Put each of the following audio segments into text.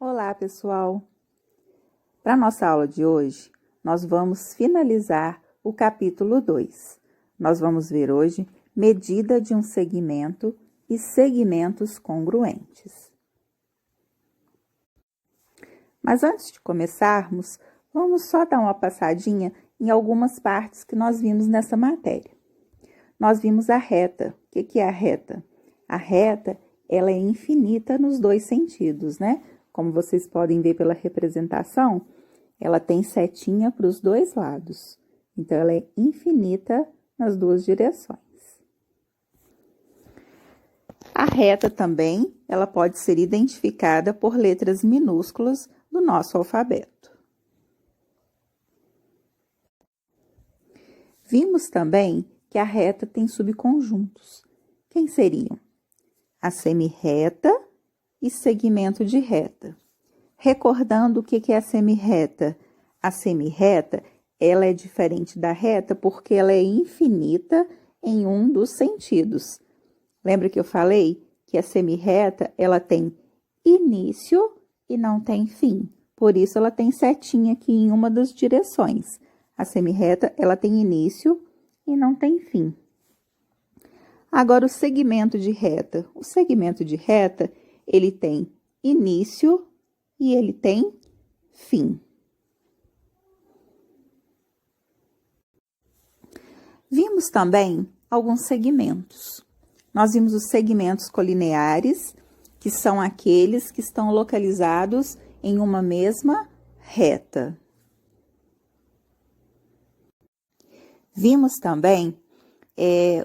Olá, pessoal! Para a nossa aula de hoje, nós vamos finalizar o capítulo 2. Nós vamos ver hoje medida de um segmento e segmentos congruentes. Mas antes de começarmos, vamos só dar uma passadinha em algumas partes que nós vimos nessa matéria. Nós vimos a reta. O que é a reta? A reta, ela é infinita nos dois sentidos, né? Como vocês podem ver pela representação, ela tem setinha para os dois lados. Então, ela é infinita nas duas direções. A reta também, ela pode ser identificada por letras minúsculas do nosso alfabeto. Vimos também que a reta tem subconjuntos. Quem seriam? A semirreta e segmento de reta. Recordando o que é a semirreta? A semirreta, ela é diferente da reta porque ela é infinita em um dos sentidos. Lembra que eu falei que a semirreta, ela tem início e não tem fim. Por isso, ela tem setinha aqui em uma das direções. A semirreta, ela tem início e não tem fim. Agora, o segmento de reta. O segmento de reta, ele tem início e ele tem fim. Vimos também alguns segmentos. Nós vimos os segmentos colineares, que são aqueles que estão localizados em uma mesma reta. Vimos também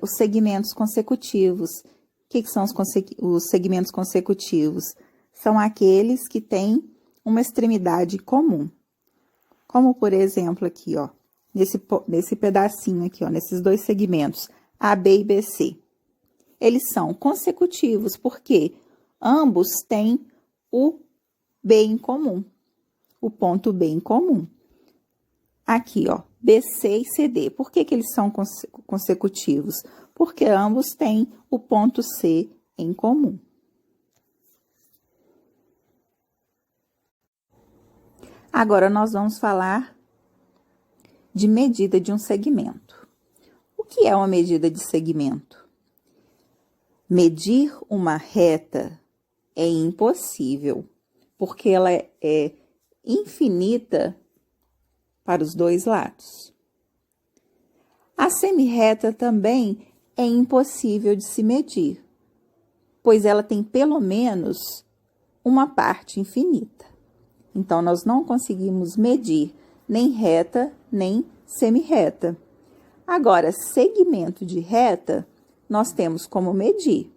os segmentos consecutivos. O que são os segmentos consecutivos? São aqueles que têm uma extremidade comum. Como, por exemplo, aqui, ó, nesse pedacinho aqui, ó, nesses dois segmentos, AB e BC. Eles são consecutivos, porque ambos têm o B em comum, o ponto B em comum. Aqui, ó, BC e CD. Por que eles são consecutivos? Porque ambos têm o ponto C em comum. Agora, nós vamos falar de medida de um segmento. O que é uma medida de segmento? Medir uma reta é impossível, porque ela é infinita para os dois lados. A semirreta também é impossível de se medir, pois ela tem pelo menos uma parte infinita. Então, nós não conseguimos medir nem reta, nem semirreta. Agora, segmento de reta, nós temos como medir.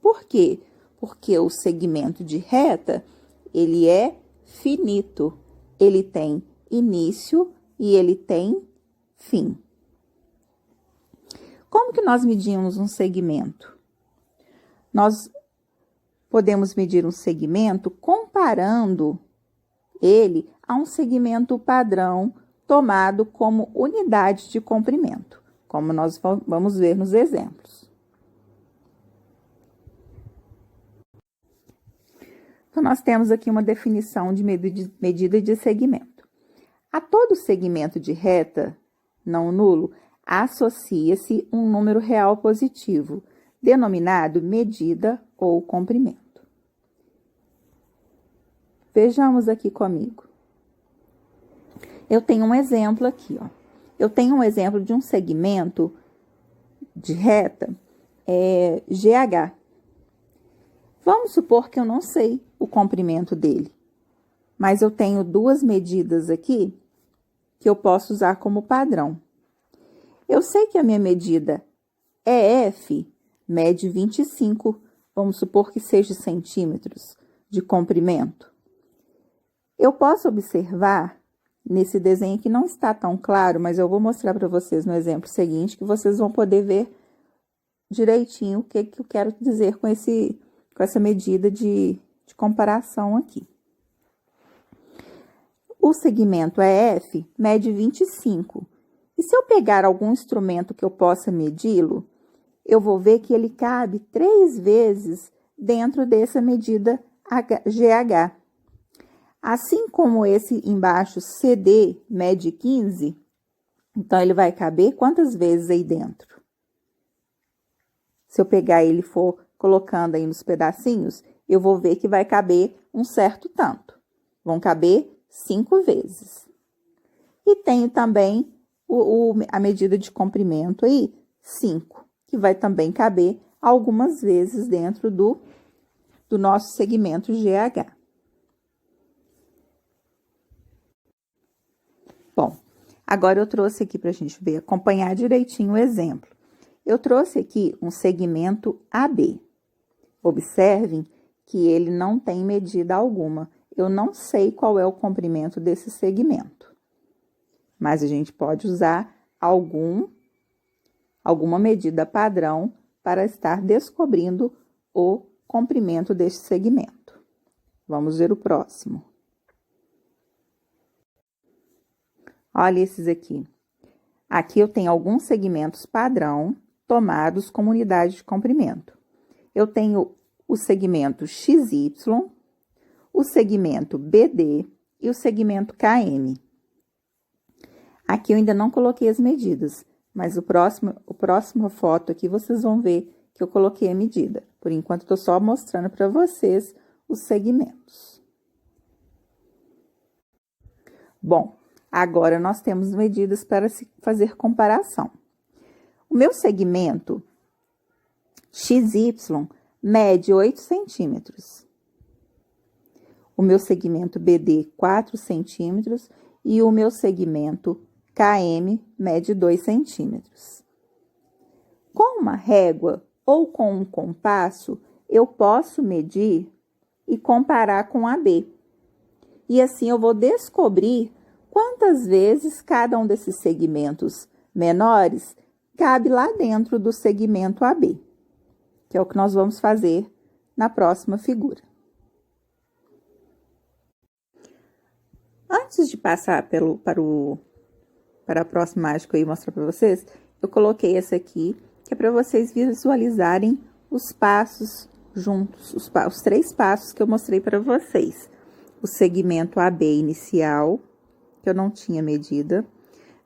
Por quê? Porque o segmento de reta, ele é finito. Ele tem início e ele tem fim. Como que nós medimos um segmento? Nós podemos medir um segmento comparando ele a um segmento padrão tomado como unidade de comprimento, como nós vamos ver nos exemplos. Então, nós temos aqui uma definição de medida de segmento. A todo segmento de reta não nulo, associa-se um número real positivo, denominado medida ou comprimento. Vejamos aqui comigo. Eu tenho um exemplo aqui, ó. Eu tenho um exemplo de um segmento de reta GH. Vamos supor que eu não sei o comprimento dele, mas eu tenho duas medidas aqui que eu posso usar como padrão. Eu sei que a minha medida EF mede 25, vamos supor que seja centímetros de comprimento. Eu posso observar nesse desenho que não está tão claro, mas eu vou mostrar para vocês no exemplo seguinte, que vocês vão poder ver direitinho o que eu quero dizer com essa medida de comparação aqui. O segmento EF mede 25. E se eu pegar algum instrumento que eu possa medi-lo, eu vou ver que ele cabe 3 vezes dentro dessa medida GH. Assim como esse embaixo CD mede 15, então ele vai caber quantas vezes aí dentro? Se eu pegar ele e for colocando aí nos pedacinhos, eu vou ver que vai caber um certo tanto. Vão caber 5 vezes. E tenho também a medida de comprimento aí, 5, que vai também caber algumas vezes dentro do nosso segmento GH. Bom, agora eu trouxe aqui para a gente ver, acompanhar direitinho o exemplo. Eu trouxe aqui um segmento AB. Observem que ele não tem medida alguma. Eu não sei qual é o comprimento desse segmento. Mas a gente pode usar alguma medida padrão para estar descobrindo o comprimento deste segmento. Vamos ver o próximo. Olha esses aqui. Aqui eu tenho alguns segmentos padrão tomados como unidade de comprimento. Eu tenho o segmento XY, o segmento BD e o segmento KM. Aqui eu ainda não coloquei as medidas, mas a próxima foto aqui vocês vão ver que eu coloquei a medida. Por enquanto, estou só mostrando para vocês os segmentos. Bom, agora nós temos medidas para se fazer comparação. O meu segmento XY mede 8 centímetros. O meu segmento BD, 4 centímetros. E o meu segmento KM mede 2 centímetros. Com uma régua ou com um compasso, eu posso medir e comparar com AB. E assim eu vou descobrir quantas vezes cada um desses segmentos menores cabe lá dentro do segmento AB, que é o que nós vamos fazer na próxima figura. Antes de passar para a próxima imagem que eu ia mostrar para vocês, eu coloquei essa aqui, que é para vocês visualizarem os passos juntos, os 3 passos que eu mostrei para vocês. O segmento AB inicial, que eu não tinha medida.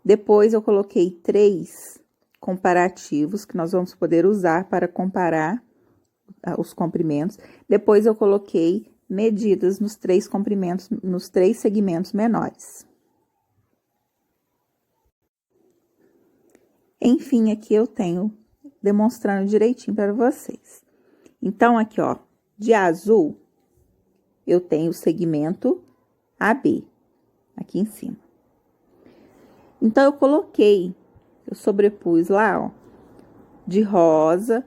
Depois, eu coloquei 3 comparativos, que nós vamos poder usar para comparar os comprimentos. Depois, eu coloquei medidas nos 3 comprimentos, nos 3 segmentos menores. Enfim, aqui eu tenho demonstrando direitinho para vocês. Então, aqui, ó, de azul, eu tenho o segmento AB, aqui em cima. Então, eu sobrepus lá, ó, de rosa,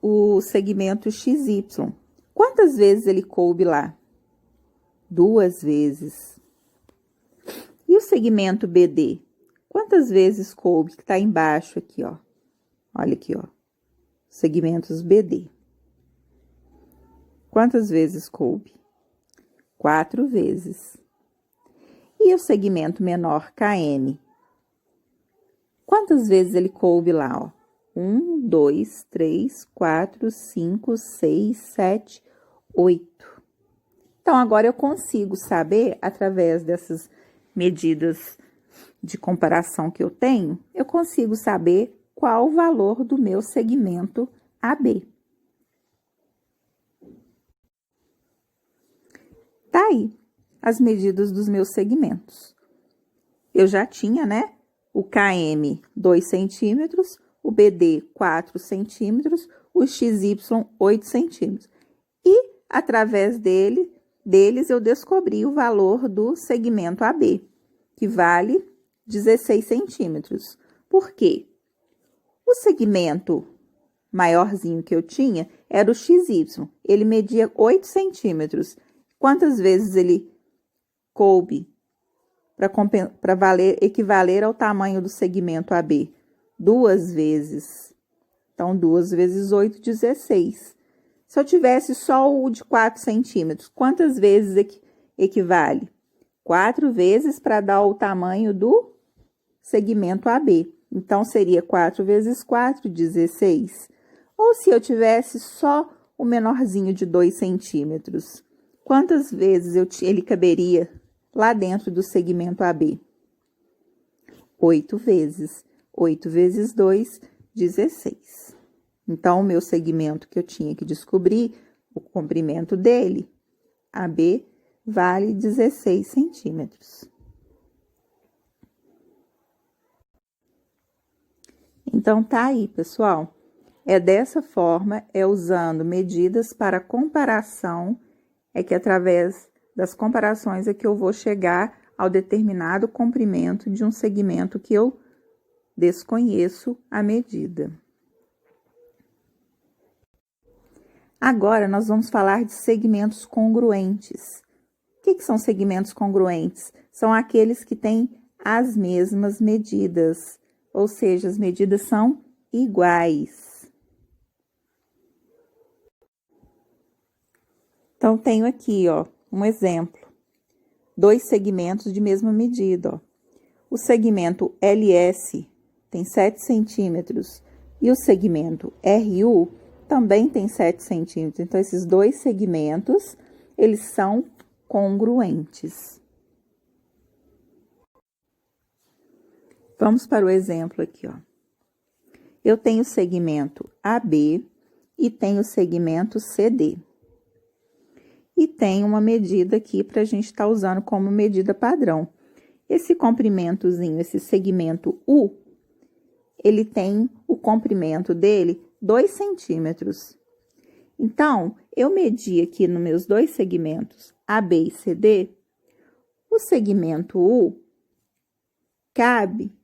o segmento XY. Quantas vezes ele coube lá? 2 vezes. E o segmento BD? Quantas vezes coube? Que tá embaixo aqui, ó. Olha aqui, ó. Segmentos BD. Quantas vezes coube? 4 vezes. E o segmento menor KM? Quantas vezes ele coube lá, ó? 1, 2, 3, 4, 5, 6, 7, 8. Então, agora eu consigo saber, através dessas medidas de comparação que eu tenho, eu consigo saber qual o valor do meu segmento AB. Tá aí as medidas dos meus segmentos. Eu já tinha, né, o KM 2 centímetros, o BD 4 centímetros, o XY 8 centímetros. E, através deles, eu descobri o valor do segmento AB, que vale 16 centímetros. Por quê? O segmento maiorzinho que eu tinha era o XY. Ele media 8 centímetros. Quantas vezes ele coube para equivaler ao tamanho do segmento AB? 2 vezes. Então, 2 vezes 8, 16. Se eu tivesse só o de 4 centímetros, quantas vezes equivale? 4 vezes para dar o tamanho do segmento AB. Então, seria 4 vezes 4, 16. Ou se eu tivesse só o menorzinho de 2 centímetros, Quantas vezes ele caberia lá dentro do segmento AB? 8 vezes. 8 vezes 2, 16. Então, o meu segmento que eu tinha que descobrir, o comprimento dele, AB, vale 16 centímetros. Então, tá aí, pessoal. É dessa forma, é usando medidas para comparação, é que através das comparações é que eu vou chegar ao determinado comprimento de um segmento que eu desconheço a medida. Agora, nós vamos falar de segmentos congruentes. O que são segmentos congruentes? São aqueles que têm as mesmas medidas, ou seja, as medidas são iguais. Então, tenho aqui, ó, um exemplo. 2 segmentos de mesma medida, ó. O segmento LS tem 7 centímetros e o segmento RU também tem 7 centímetros. Então, esses 2 segmentos, eles são congruentes. Vamos para o exemplo aqui, ó. Eu tenho o segmento AB e tenho o segmento CD. E tem uma medida aqui para a gente estar usando como medida padrão. Esse comprimentozinho, esse segmento U, ele tem o comprimento dele 2 centímetros. Então, eu medi aqui nos meus 2 segmentos, AB e CD, o segmento U cabe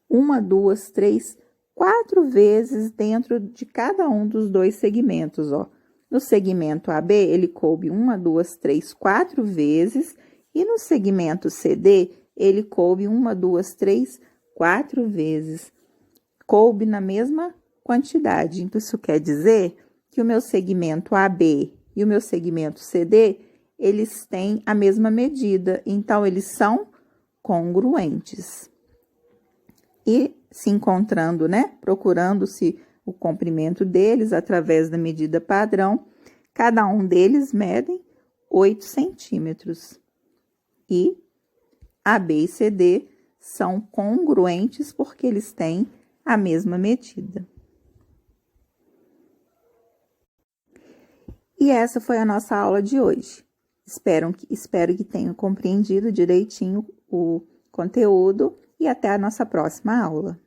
1, 2, 3, 4 vezes dentro de cada um dos 2 segmentos, ó. No segmento AB, ele coube 1, 2, 3, 4 vezes, e no segmento CD, ele coube 1, 2, 3, 4 vezes. Coube na mesma quantidade. Então, isso quer dizer que o meu segmento AB e o meu segmento CD, eles têm a mesma medida, então, eles são congruentes. E se encontrando, né, procurando-se o comprimento deles através da medida padrão, cada um deles medem 8 centímetros. E AB e CD são congruentes porque eles têm a mesma medida. E essa foi a nossa aula de hoje. Espero que tenham compreendido direitinho o conteúdo e até a nossa próxima aula.